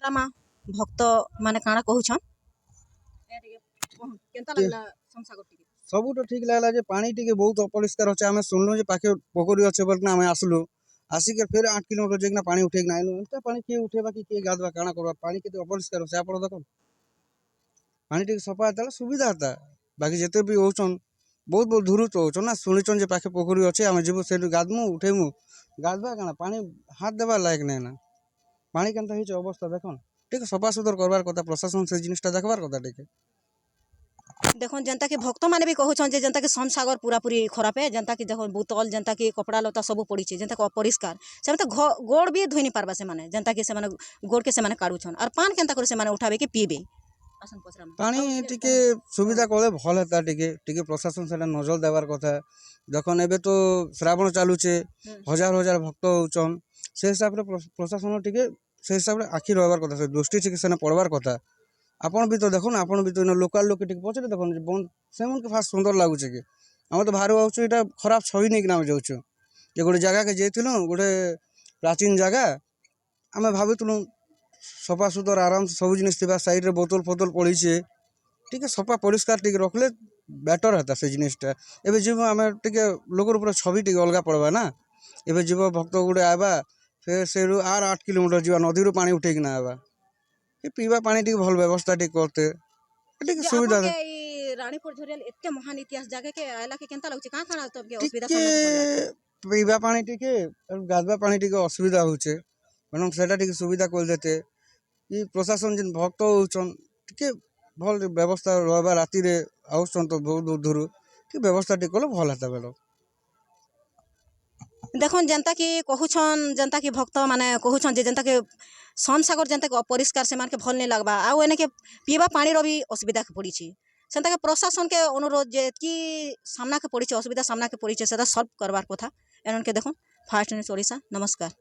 रामा भक्त माने काଣା कहउछन ए टिके केनता लागला संसागर टिके सबू तो ठीक लगला जे पानी टिके बहुत अपरिष्कार अच्छे आम शुणु जे पाखे पोखरी अच्छे बोलना आम आसलु आसिक फिर 8 किलोमीटर जाइना पानी उठेक आइलु एंता पानी किए उठेबा कि गाधवा काଣା करबा पानी केते अपरिष्कार अच्छे आप देखो पानी टिके सफा था सुविधा था बाकी जिते भी होचन बहुत बहुत दूर तो होचन ना शुणिचन जे पाखे पोखरी अच्छे आम जीव से गाधमु उठेमु गाधवा काଣା पानी हाथ देवा लायक नहीं ना पानी केनता हिच अवस्था देखन ठीक सफा सुतर करवार कथा प्रशासन से जिनिसटा देखबार कथा टिके देखो जनता के भक्त माने भी कहउछन जे जनता के संसागर पूरा पूरी खराब है जनता की देखो बोतल जनता की कपड़ा लता सब पड़ी छे जनता के अपरिष्कार से तो गोड़ भी धोई नहीं पारबा से माने जनता के से माने गोड़ के से माने काढुछन और पान केनता करे से माने उठावे के पीबे आसन पचरा पानी टिके सुविधा कले भल हेता टिके टिके प्रशासन से नजर देवार कथा देखन एबे तो श्रावण चालुचे हजार हजार भक्त होचन से हिसाब रे प्रशासन टिके से हिसाब रे आखि रहबार कथा से दृष्टि टिके से पड़वार कथा आपण भी तो देखो ना आपण भी तो लोकल लोक टिके पचरे देखो से मन के फास्ट सुंदर लागुचे कि हम तो बाहर आउछु एटा खराब छवि नहीं कि नाम जाउछु जे गोटे जगह के जेथिलु गोटे प्राचीन जगह आमे भाबुतलु सफा सुतर आराम से सब जिनिस थिबा साइड रे बोतल फोतल पड़ीछे टिके सफा परिष्कार टिके रखले बेटर हेता से जिनिसटा एबे जीव आमे टिके लोकर ऊपर छवि टिके अलगा पड़बा ना एबे जीव भक्त गुडे आबा फिर से 8 किलोमीटर जीवा नदी रो पानी उठेक ना आबा ये पीवा पानी टिके भल व्यवस्था टिके करते टिके सुविधा के ई रानीपुर झरियल एते महान इतिहास जगह के आयला के केनता लागुचे का काना तो के असुविधा सामना पीवा पानी टिके गाधवा पानी टिके असुविधा होचे मैडम सेटा टिके सुविधा कर देते ये प्रशासन जिन भक्त होचन टिके भल व्यवस्था रहबा राति रे आउसन तो बहुत दूर टिके व्यवस्था टिके कले भल हेता बेलो देखो जनता की कहउछन जनता की भक्त माने कहउछन जे जनता के संसागर जनता के अपरिष्कार से मान के भल नहीं लगबा आ एने के पीवा पानी रो भी असुविधा के पड़ी छी सेंता के प्रशासन के अनुरोध जे की सामना के पड़ी छी असुविधा सामना के पड़ी छी सेदा सॉल्व करवार कथा एनन के देखो फास्ट न्यूज ओडिशा नमस्कार।